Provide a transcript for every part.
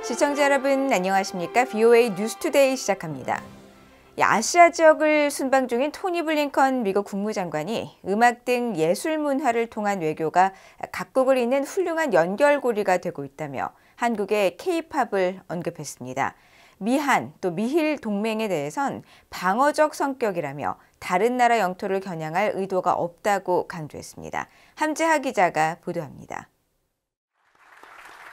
시청자 여러분 안녕하십니까? VOA 뉴스투데이 시작합니다. 아시아 지역을 순방 중인 토니 블링컨 미국 국무장관이 음악 등 예술 문화를 통한 외교가 각국을 잇는 훌륭한 연결고리가 되고 있다며 한국의 K-팝을 언급했습니다. 미한 또 미힐 동맹에 대해선 방어적 성격이라며 다른 나라 영토를 겨냥할 의도가 없다고 강조했습니다. 함재하 기자가 보도합니다.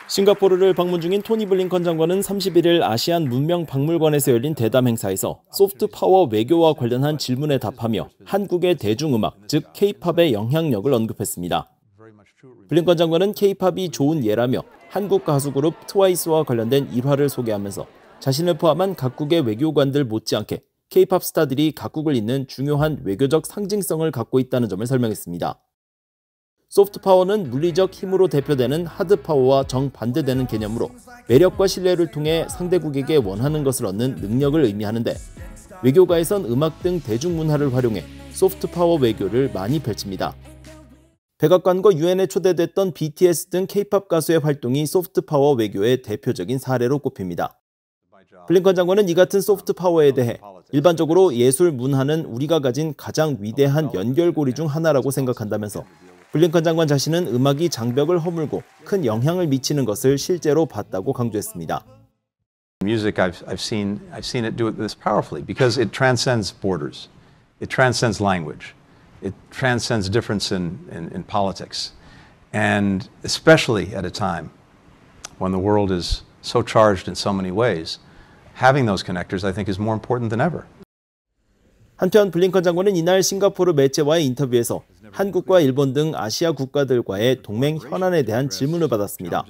싱가포르를 방문 중인 토니 블링컨 장관은 31일 아시안 문명박물관에서 열린 대담 행사에서 소프트 파워 외교와 관련한 질문에 답하며 한국의 대중음악, 즉 K-팝의 영향력을 언급했습니다. 블링컨 장관은 K-팝이 좋은 예라며 한국 가수 그룹 트와이스와 관련된 일화를 소개하면서 자신을 포함한 각국의 외교관들 못지않게 K-팝 스타들이 각국을 잇는 중요한 외교적 상징성을 갖고 있다는 점을 설명했습니다. 소프트 파워는 물리적 힘으로 대표되는 하드 파워와 정반대되는 개념으로 매력과 신뢰를 통해 상대국에게 원하는 것을 얻는 능력을 의미하는데 외교가에선 음악 등 대중문화를 활용해 소프트 파워 외교를 많이 펼칩니다. 백악관과 유엔에 초대됐던 BTS 등 K-팝 가수의 활동이 소프트 파워 외교의 대표적인 사례로 꼽힙니다. 블링컨 장관은 이 같은 소프트 파워에 대해 일반적으로 예술 문화는 우리가 가진 가장 위대한 연결고리 중 하나라고 생각한다면서 블링컨 장관 자신은 음악이 장벽을 허물고 큰 영향을 미치는 것을 실제로 봤다고 강조했습니다. Music, I've seen it do it this powerfully because it transcends borders, it transcends language, it transcends difference in politics, and especially at a time when the world is so charged in so many ways, having those connectors, I think, is more important than ever. 한편 블링컨 장관은 이날 싱가포르 매체와의 인터뷰에서 한국과 일본 등 아시아 국가들과의 동맹 현안에 대한 질문을 받았습니다.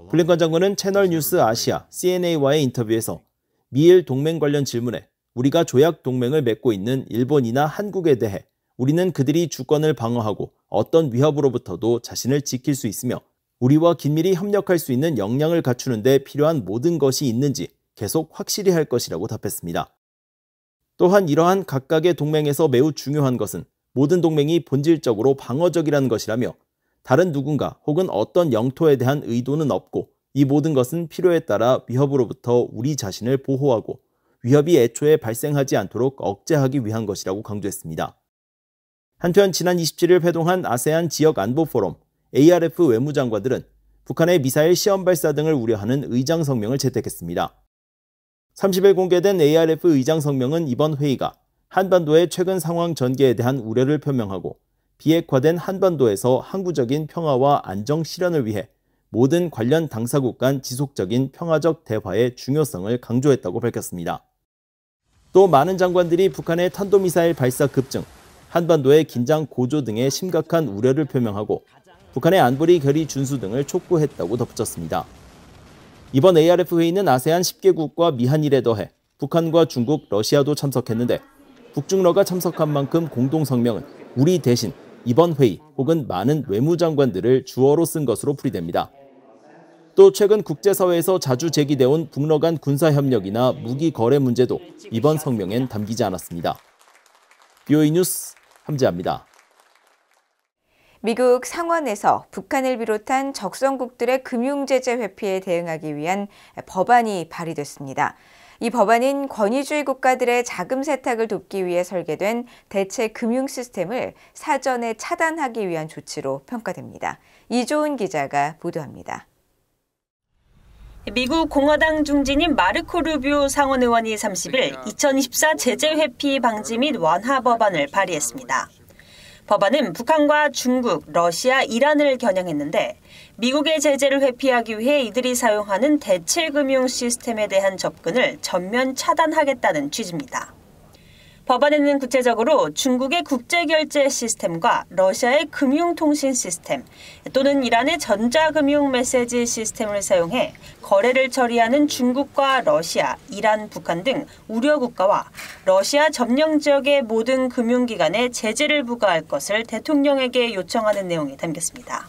블링컨 장관은 채널 뉴스 아시아 CNA와의 인터뷰에서 미일 동맹 관련 질문에 우리가 조약 동맹을 맺고 있는 일본이나 한국에 대해 우리는 그들이 주권을 방어하고 어떤 위협으로부터도 자신을 지킬 수 있으며 우리와 긴밀히 협력할 수 있는 역량을 갖추는 데 필요한 모든 것이 있는지 계속 확실히 할 것이라고 답했습니다. 또한 이러한 각각의 동맹에서 매우 중요한 것은 모든 동맹이 본질적으로 방어적이라는 것이라며 다른 누군가 혹은 어떤 영토에 대한 의도는 없고 이 모든 것은 필요에 따라 위협으로부터 우리 자신을 보호하고 위협이 애초에 발생하지 않도록 억제하기 위한 것이라고 강조했습니다. 한편 지난 27일 회동한 아세안 지역 안보 포럼 ARF 외무장관들은 북한의 미사일 시험 발사 등을 우려하는 의장 성명을 채택했습니다. 30일 공개된 ARF 의장 성명은 이번 회의가 한반도의 최근 상황 전개에 대한 우려를 표명하고 비핵화된 한반도에서 항구적인 평화와 안정 실현을 위해 모든 관련 당사국 간 지속적인 평화적 대화의 중요성을 강조했다고 밝혔습니다. 또 많은 장관들이 북한의 탄도미사일 발사 급증, 한반도의 긴장 고조 등의 심각한 우려를 표명하고 북한의 안보리 결의 준수 등을 촉구했다고 덧붙였습니다. 이번 ARF 회의는 아세안 10개국과 미한일에 더해 북한과 중국, 러시아도 참석했는데 북중러가 참석한 만큼 공동성명은 우리 대신 이번 회의 혹은 많은 외무장관들을 주어로 쓴 것으로 풀이됩니다. 또 최근 국제사회에서 자주 제기돼온 북러 간 군사협력이나 무기 거래 문제도 이번 성명엔 담기지 않았습니다. VOA 뉴스 함재하입니다. 미국 상원에서 북한을 비롯한 적성국들의 금융제재 회피에 대응하기 위한 법안이 발의됐습니다. 이 법안은 권위주의 국가들의 자금 세탁을 돕기 위해 설계된 대체 금융 시스템을 사전에 차단하기 위한 조치로 평가됩니다. 이조은 기자가 보도합니다. 미국 공화당 중진인 마르코 루비오 상원 의원이 30일 2024 제재 회피 방지 및 완화 법안을 발의했습니다. 법안은 북한과 중국, 러시아, 이란을 겨냥했는데 미국의 제재를 회피하기 위해 이들이 사용하는 대체 금융 시스템에 대한 접근을 전면 차단하겠다는 취지입니다. 법안에는 구체적으로 중국의 국제결제 시스템과 러시아의 금융통신 시스템 또는 이란의 전자금융 메시지 시스템을 사용해 거래를 처리하는 중국과 러시아, 이란, 북한 등 우려 국가와 러시아 점령 지역의 모든 금융기관에 제재를 부과할 것을 대통령에게 요청하는 내용이 담겼습니다.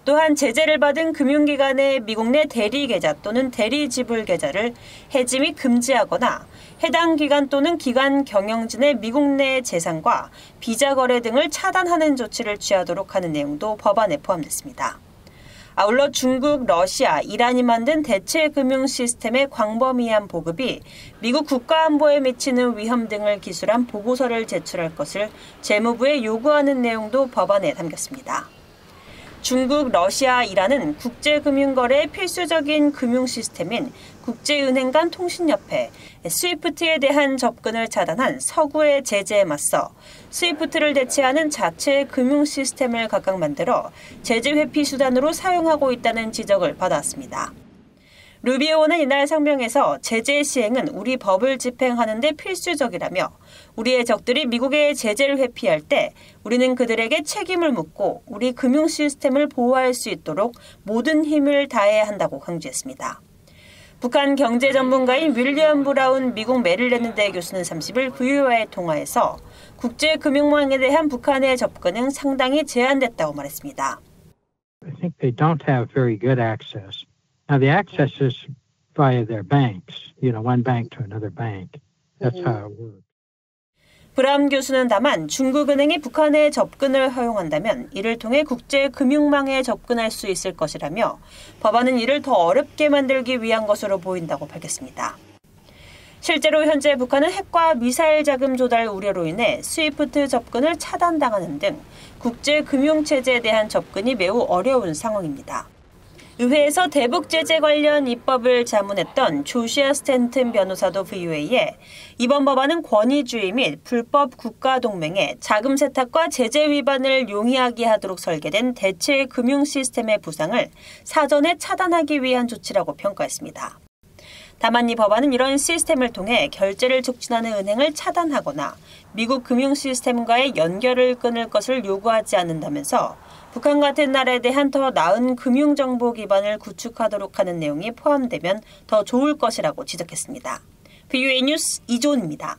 또한 제재를 받은 금융기관의 미국 내 대리계좌 또는 대리지불계좌를 해지 및 금지하거나 해당 기관 또는 기관 경영진의 미국 내 재산과 비자 거래 등을 차단하는 조치를 취하도록 하는 내용도 법안에 포함됐습니다. 아울러 중국, 러시아, 이란이 만든 대체 금융 시스템의 광범위한 보급이 미국 국가안보에 미치는 위험 등을 기술한 보고서를 제출할 것을 재무부에 요구하는 내용도 법안에 담겼습니다. 중국, 러시아, 이란은 국제금융거래의 필수적인 금융 시스템인 국제은행 간 통신협회 스위프트에 대한 접근을 차단한 서구의 제재에 맞서 스위프트를 대체하는 자체 금융 시스템을 각각 만들어 제재 회피 수단으로 사용하고 있다는 지적을 받았습니다. 루비오 의원은 이날 성명에서 제재 시행은 우리 법을 집행하는 데 필수적이라며 우리의 적들이 미국의 제재를 회피할 때 우리는 그들에게 책임을 묻고 우리 금융 시스템을 보호할 수 있도록 모든 힘을 다해야 한다고 강조했습니다. 북한 경제 전문가인 윌리엄 브라운 미국 메릴랜드대 교수는 30일 VOA와의 통화에서 국제금융망에 대한 북한의 접근은 상당히 제한됐다고 말했습니다. I think they don't have very good access. Now the access is via their banks, one bank to another bank. That's how it works. 브라운 교수는 다만 중국은행이 북한의 접근을 허용한다면 이를 통해 국제금융망에 접근할 수 있을 것이라며 법안은 이를 더 어렵게 만들기 위한 것으로 보인다고 밝혔습니다. 실제로 현재 북한은 핵과 미사일 자금 조달 우려로 인해 스위프트 접근을 차단당하는 등 국제금융체제에 대한 접근이 매우 어려운 상황입니다. 의회에서 대북 제재 관련 입법을 자문했던 조시아 스탠튼 변호사도 VOA에 이번 법안은 권위주의 및 불법 국가동맹의 자금 세탁과 제재 위반을 용이하게 하도록 설계된 대체 금융 시스템의 부상을 사전에 차단하기 위한 조치라고 평가했습니다. 다만 이 법안은 이런 시스템을 통해 결제를 촉진하는 은행을 차단하거나 미국 금융 시스템과의 연결을 끊을 것을 요구하지 않는다면서 북한 같은 나라에 대한 더 나은 금융정보 기반을 구축하도록 하는 내용이 포함되면 더 좋을 것이라고 지적했습니다. VOA 뉴스 이조은입니다.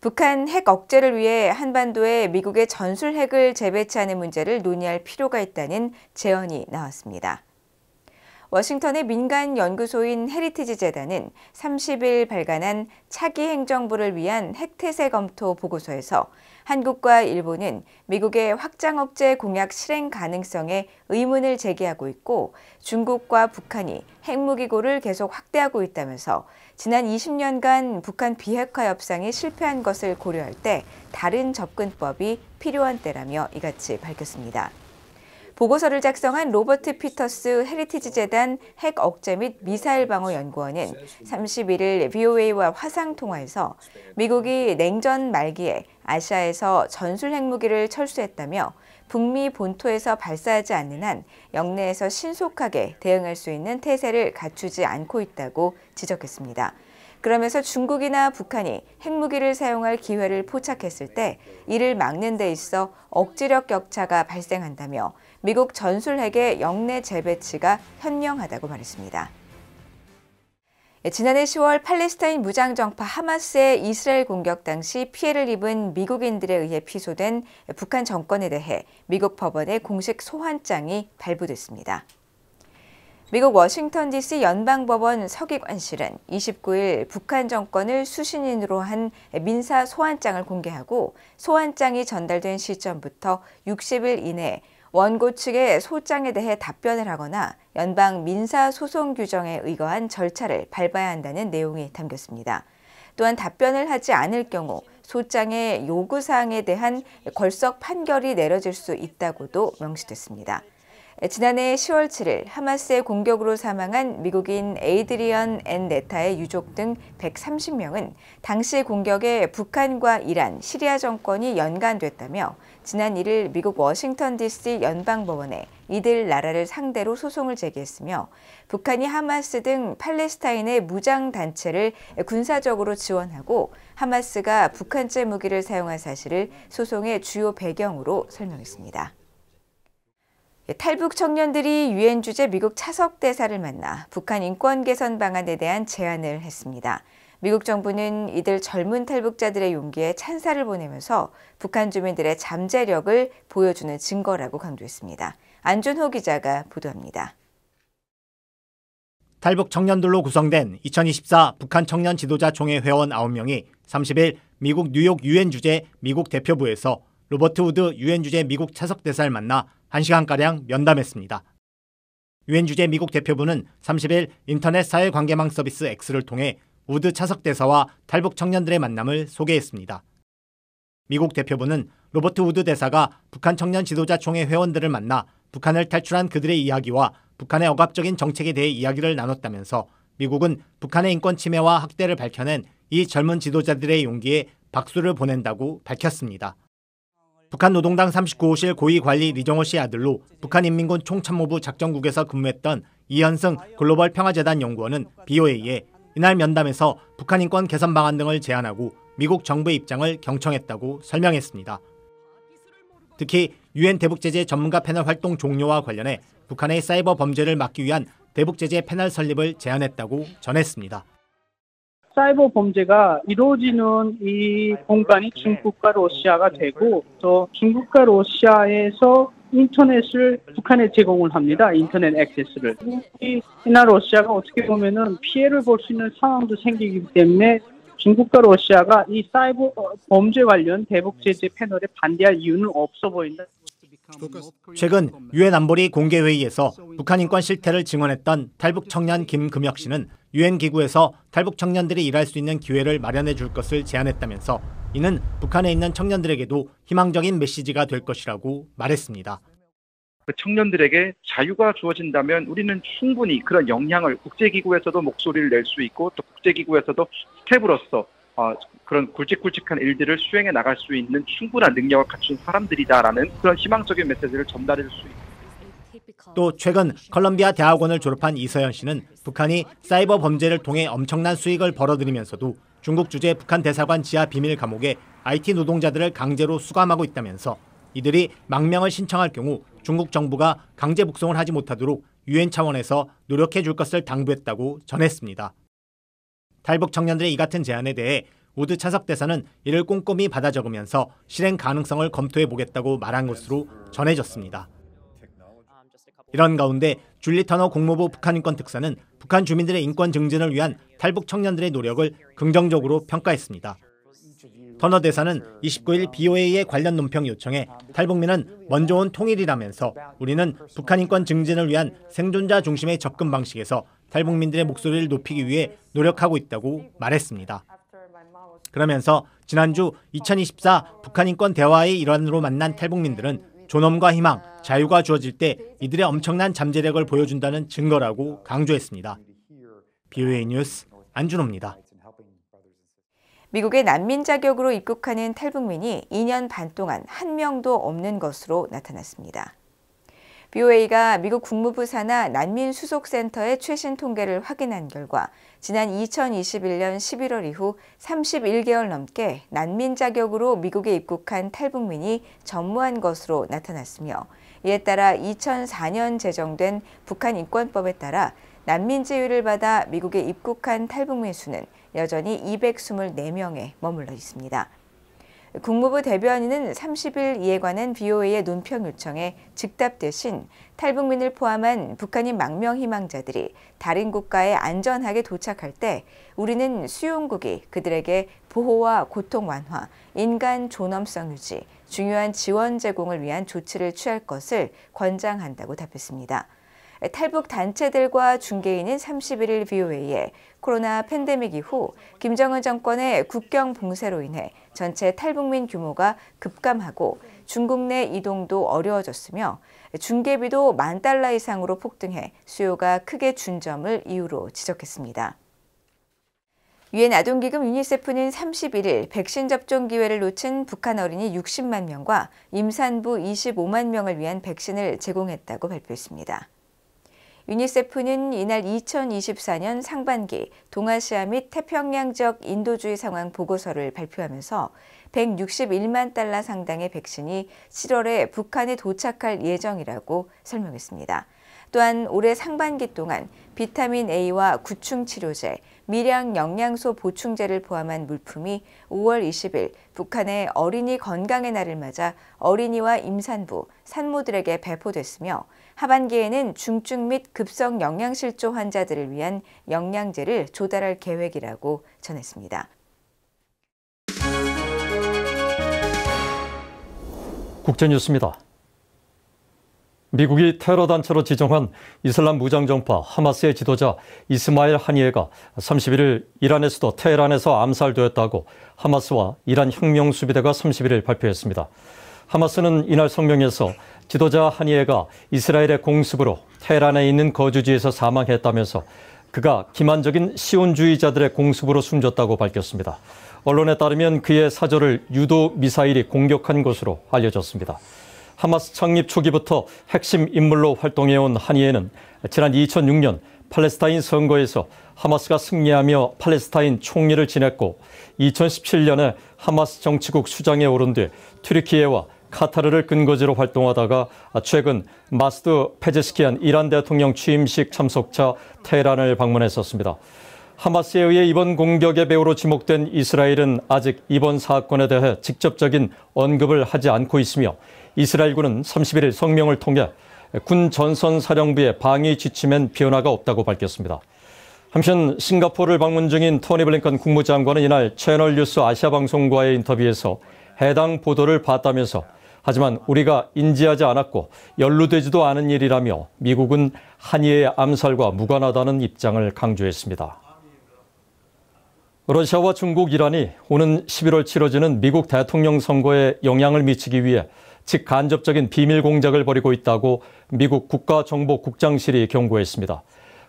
북한 핵 억제를 위해 한반도에 미국의 전술 핵을 재배치하는 문제를 논의할 필요가 있다는 제언이 나왔습니다. 워싱턴의 민간 연구소인 헤리티지 재단은 30일 발간한 차기 행정부를 위한 핵태세 검토 보고서에서 한국과 일본은 미국의 확장 억제 공약 실행 가능성에 의문을 제기하고 있고 중국과 북한이 핵무기고를 계속 확대하고 있다면서 지난 20년간 북한 비핵화 협상이 실패한 것을 고려할 때 다른 접근법이 필요한 때라며 이같이 밝혔습니다. 보고서를 작성한 로버트 피터스 헤리티지 재단 핵 억제 및 미사일 방어 연구원은 31일 VOA와 화상 통화에서 미국이 냉전 말기에 아시아에서 전술 핵무기를 철수했다며 북미 본토에서 발사하지 않는 한 영내에서 신속하게 대응할 수 있는 태세를 갖추지 않고 있다고 지적했습니다. 그러면서 중국이나 북한이 핵무기를 사용할 기회를 포착했을 때 이를 막는 데 있어 억지력 격차가 발생한다며 미국 전술 핵의 영내 재배치가 현명하다고 말했습니다. 지난해 10월 팔레스타인 무장정파 하마스의 이스라엘 공격 당시 피해를 입은 미국인들에 의해 피소된 북한 정권에 대해 미국 법원의 공식 소환장이 발부됐습니다. 미국 워싱턴 DC 연방법원 서기관실은 29일 북한 정권을 수신인으로 한 민사 소환장을 공개하고 소환장이 전달된 시점부터 60일 이내에 원고 측의 소장에 대해 답변을 하거나 연방 민사소송 규정에 의거한 절차를 밟아야 한다는 내용이 담겼습니다. 또한 답변을 하지 않을 경우 소장의 요구사항에 대한 걸석 판결이 내려질 수 있다고도 명시됐습니다. 지난해 10월 7일 하마스의 공격으로 사망한 미국인 에이드리언 앤 네타의 유족 등 130명은 당시 공격에 북한과 이란, 시리아 정권이 연관됐다며 지난 1일 미국 워싱턴 DC 연방법원에 이들 나라를 상대로 소송을 제기했으며 북한이 하마스 등 팔레스타인의 무장단체를 군사적으로 지원하고 하마스가 북한제 무기를 사용한 사실을 소송의 주요 배경으로 설명했습니다. 탈북 청년들이 유엔 주재 미국 차석 대사를 만나 북한 인권 개선 방안에 대한 제안을 했습니다. 미국 정부는 이들 젊은 탈북자들의 용기에 찬사를 보내면서 북한 주민들의 잠재력을 보여주는 증거라고 강조했습니다. 안준호 기자가 보도합니다. 탈북 청년들로 구성된 2024 북한 청년 지도자 총회 회원 9명이 30일 미국 뉴욕 유엔 주재 미국 대표부에서 로버트 우드 유엔 주재 미국 차석 대사를 만나 1시간가량 면담했습니다. 유엔 주재 미국 대표부는 30일 인터넷 사회관계망 서비스 X를 통해 우드 차석 대사와 탈북 청년들의 만남을 소개했습니다. 미국 대표부는 로버트 우드 대사가 북한 청년 지도자 총회 회원들을 만나 북한을 탈출한 그들의 이야기와 북한의 억압적인 정책에 대해 이야기를 나눴다면서 미국은 북한의 인권 침해와 학대를 밝혀낸 이 젊은 지도자들의 용기에 박수를 보낸다고 밝혔습니다. 북한 노동당 39호실 고위관리 리정호 씨의 아들로 북한인민군 총참모부 작전국에서 근무했던 이현승 글로벌 평화재단 연구원은 BOA에 이날 면담에서 북한 인권 개선 방안 등을 제안하고 미국 정부의 입장을 경청했다고 설명했습니다. 특히 유엔 대북제재 전문가 패널 활동 종료와 관련해 북한의 사이버 범죄를 막기 위한 대북제재 패널 설립을 제안했다고 전했습니다. 사이버 범죄가 이루어지는 이 공간이 중국과 러시아가 되고 또 중국과 러시아에서 인터넷을 북한에 제공을 합니다. 인터넷 액세스를. 이나 러시아가 어떻게 보면은 피해를 볼 수 있는 상황도 생기기 때문에 중국과 러시아가 이 사이버 범죄 관련 대북 제재 패널에 반대할 이유는 없어 보인다. 최근 유엔 안보리 공개회의에서 북한 인권 실태를 증언했던 탈북 청년 김금혁 씨는 유엔 기구에서 탈북 청년들이 일할 수 있는 기회를 마련해 줄 것을 제안했다면서 이는 북한에 있는 청년들에게도 희망적인 메시지가 될 것이라고 말했습니다. 청년들에게 자유가 주어진다면 우리는 충분히 그런 역량을 국제기구에서도 목소리를 낼 수 있고 또 국제기구에서도 스텝으로서 그런 굵직굵직한 일들을 수행해 나갈 수 있는 충분한 능력을 갖춘 사람들이다라는 그런 희망적인 메시지를 전달해 줄 수 있습니다. 또 최근 컬럼비아 대학원을 졸업한 이서연 씨는 북한이 사이버 범죄를 통해 엄청난 수익을 벌어들이면서도 중국 주재 북한 대사관 지하 비밀 감옥에 IT 노동자들을 강제로 수감하고 있다면서 이들이 망명을 신청할 경우 중국 정부가 강제 북송을 하지 못하도록 유엔 차원에서 노력해 줄 것을 당부했다고 전했습니다. 탈북 청년들의 이 같은 제안에 대해 우드 차석 대사는 이를 꼼꼼히 받아 적으면서 실행 가능성을 검토해 보겠다고 말한 것으로 전해졌습니다. 이런 가운데 줄리 터너 국무부 북한인권 특사는 북한 주민들의 인권 증진을 위한 탈북 청년들의 노력을 긍정적으로 평가했습니다. 터너 대사는 29일 BOA의 관련 논평 요청에 탈북민은 먼저 온 통일이라면서 우리는 북한 인권 증진을 위한 생존자 중심의 접근 방식에서 탈북민들의 목소리를 높이기 위해 노력하고 있다고 말했습니다. 그러면서 지난주 2024 북한 인권 대화의 일환으로 만난 탈북민들은 존엄과 희망, 자유가 주어질 때 이들의 엄청난 잠재력을 보여준다는 증거라고 강조했습니다. BOA 뉴스 안준호입니다. 미국의 난민 자격으로 입국하는 탈북민이 2년 반 동안 한 명도 없는 것으로 나타났습니다. BOA가 미국 국무부 산하 난민 수속센터의 최신 통계를 확인한 결과 지난 2021년 11월 이후 31개월 넘게 난민 자격으로 미국에 입국한 탈북민이 전무한 것으로 나타났으며 이에 따라 2004년 제정된 북한 인권법에 따라 난민 지위를 받아 미국에 입국한 탈북민 수는 여전히 224명에 머물러 있습니다. 국무부 대변인은 30일 이에 관한 BOA의 논평 요청에 즉답 대신 탈북민을 포함한 북한인 망명 희망자들이 다른 국가에 안전하게 도착할 때 우리는 수용국이 그들에게 보호와 고통 완화, 인간 존엄성 유지, 중요한 지원 제공을 위한 조치를 취할 것을 권장한다고 답했습니다. 탈북 단체들과 중개인은 31일 BOA에 코로나 팬데믹 이후 김정은 정권의 국경 봉쇄로 인해 전체 탈북민 규모가 급감하고 중국 내 이동도 어려워졌으며 중개비도 $10,000 이상으로 폭등해 수요가 크게 준 점을 이유로 지적했습니다. 유엔 아동기금 유니세프는 31일 백신 접종 기회를 놓친 북한 어린이 60만 명과 임산부 25만 명을 위한 백신을 제공했다고 발표했습니다. 유니세프는 이날 2024년 상반기 동아시아 및 태평양 지역 인도주의 상황 보고서를 발표하면서 $161만 상당의 백신이 7월에 북한에 도착할 예정이라고 설명했습니다. 또한 올해 상반기 동안 비타민 A와 구충 치료제, 미량 영양소 보충제를 포함한 물품이 5월 20일 북한의 어린이 건강의 날을 맞아 어린이와 임산부, 산모들에게 배포됐으며 하반기에는 중증 및 급성 영양실조 환자들을 위한 영양제를 조달할 계획이라고 전했습니다. 국제뉴스입니다. 미국이 테러 단체로 지정한 이슬람 무장정파 하마스의 지도자 이스마일 하니에가 31일 이란의 수도 테헤란에서 암살되었다고 하마스와 이란 혁명수비대가 31일 발표했습니다. 하마스는 이날 성명에서 지도자 하니에가 이스라엘의 공습으로 테헤란에 있는 거주지에서 사망했다면서 그가 기만적인 시온주의자들의 공습으로 숨졌다고 밝혔습니다. 언론에 따르면 그의 사저를 유도 미사일이 공격한 것으로 알려졌습니다. 하마스 창립 초기부터 핵심 인물로 활동해온 하니에는 지난 2006년 팔레스타인 선거에서 하마스가 승리하며 팔레스타인 총리를 지냈고 2017년에 하마스 정치국 수장에 오른 뒤 튀르키예와 카타르를 근거지로 활동하다가 최근 마스드 페제스키안 이란 대통령 취임식 참석차 테헤란을 방문했었습니다. 하마스에 의해 이번 공격의 배후로 지목된 이스라엘은 아직 이번 사건에 대해 직접적인 언급을 하지 않고 있으며 이스라엘군은 31일 성명을 통해 군 전선사령부의 방위 지침엔 변화가 없다고 밝혔습니다. 한편 싱가포르를 방문 중인 토니 블링컨 국무장관은 이날 채널뉴스 아시아 방송과의 인터뷰에서 해당 보도를 봤다면서 하지만 우리가 인지하지 않았고 연루되지도 않은 일이라며 미국은 하니에의 암살과 무관하다는 입장을 강조했습니다. 러시아와 중국, 이란이 오는 11월 치러지는 미국 대통령 선거에 영향을 미치기 위해 직간접적인 비밀 공작을 벌이고 있다고 미국 국가정보국장실이 경고했습니다.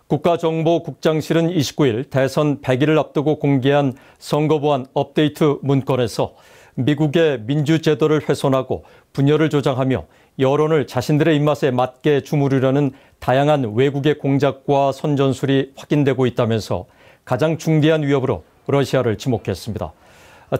국가정보국장실은 29일 대선 100일을 앞두고 공개한 선거보안 업데이트 문건에서 미국의 민주제도를 훼손하고 분열을 조장하며 여론을 자신들의 입맛에 맞게 주무르려는 다양한 외국의 공작과 선전술이 확인되고 있다면서 가장 중대한 위협으로 러시아를 지목했습니다.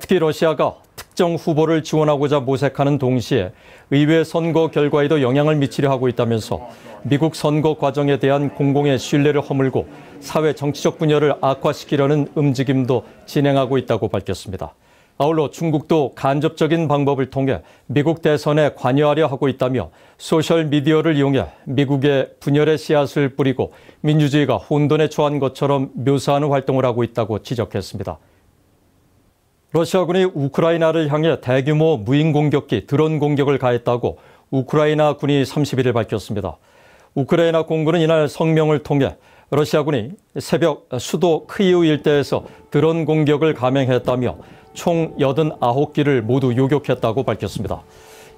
특히 러시아가 특정 후보를 지원하고자 모색하는 동시에 의회 선거 결과에도 영향을 미치려 하고 있다면서 미국 선거 과정에 대한 공공의 신뢰를 허물고 사회 정치적 분열을 악화시키려는 움직임도 진행하고 있다고 밝혔습니다. 아울러 중국도 간접적인 방법을 통해 미국 대선에 관여하려 하고 있다며 소셜미디어를 이용해 미국의 분열의 씨앗을 뿌리고 민주주의가 혼돈에 처한 것처럼 묘사하는 활동을 하고 있다고 지적했습니다. 러시아군이 우크라이나를 향해 대규모 무인 공격기 드론 공격을 가했다고 우크라이나 군이 31일 밝혔습니다. 우크라이나 공군은 이날 성명을 통해 러시아군이 새벽 수도 크이우 일대에서 드론 공격을 감행했다며 총 89기를 모두 요격했다고 밝혔습니다.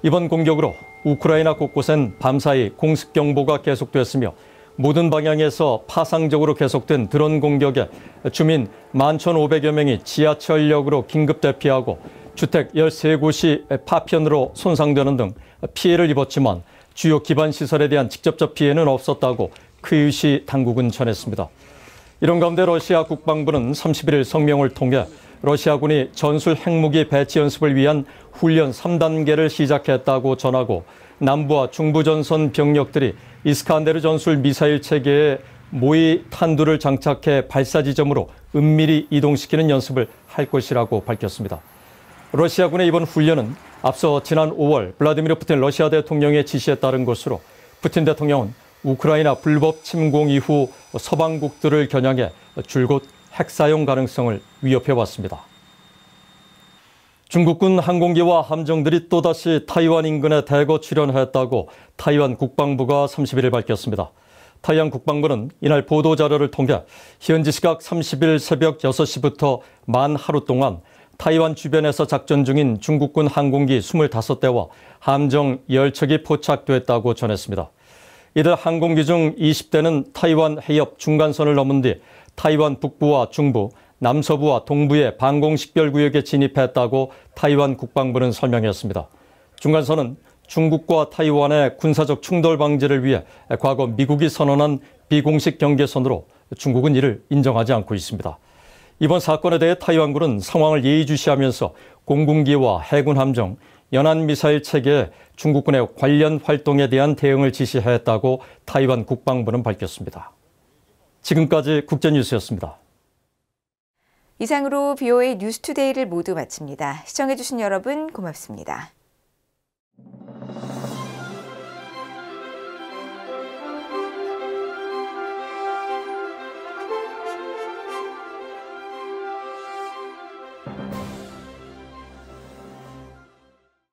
이번 공격으로 우크라이나 곳곳엔 밤사이 공습 경보가 계속됐으며 모든 방향에서 파상적으로 계속된 드론 공격에 주민 11,500여 명이 지하철역으로 긴급 대피하고 주택 13곳이 파편으로 손상되는 등 피해를 입었지만 주요 기반 시설에 대한 직접적 피해는 없었다고 크이우시 당국은 전했습니다. 이런 가운데 러시아 국방부는 31일 성명을 통해 러시아군이 전술 핵무기 배치 연습을 위한 훈련 3단계를 시작했다고 전하고 남부와 중부 전선 병력들이 이스칸데르 전술 미사일 체계에 모의 탄두를 장착해 발사 지점으로 은밀히 이동시키는 연습을 할 것이라고 밝혔습니다. 러시아군의 이번 훈련은 앞서 지난 5월 블라디미르 푸틴 러시아 대통령의 지시에 따른 것으로 푸틴 대통령은 우크라이나 불법 침공 이후 서방국들을 겨냥해 줄곧 핵 사용 가능성을 위협해왔습니다. 중국군 항공기와 함정들이 또다시 타이완 인근에 대거 출현했다고 타이완 국방부가 31일 밝혔습니다. 타이완 국방부는 이날 보도자료를 통해 현지 시각 30일 새벽 6시부터 만 하루 동안 타이완 주변에서 작전 중인 중국군 항공기 25대와 함정 10척이 포착됐다고 전했습니다. 이들 항공기 중 20대는 타이완 해협 중간선을 넘은 뒤 타이완 북부와 중부, 남서부와 동부의 방공식별구역에 진입했다고 타이완 국방부는 설명했습니다. 중간선은 중국과 타이완의 군사적 충돌 방지를 위해 과거 미국이 선언한 비공식 경계선으로 중국은 이를 인정하지 않고 있습니다. 이번 사건에 대해 타이완군은 상황을 예의주시하면서 공군기와 해군 함정, 연안미사일 체계에 중국군의 관련 활동에 대한 대응을 지시했다고 타이완 국방부는 밝혔습니다. 지금까지 국제뉴스였습니다. 이상으로 BOA 뉴스투데이를 모두 마칩니다. 시청해주신 여러분 고맙습니다.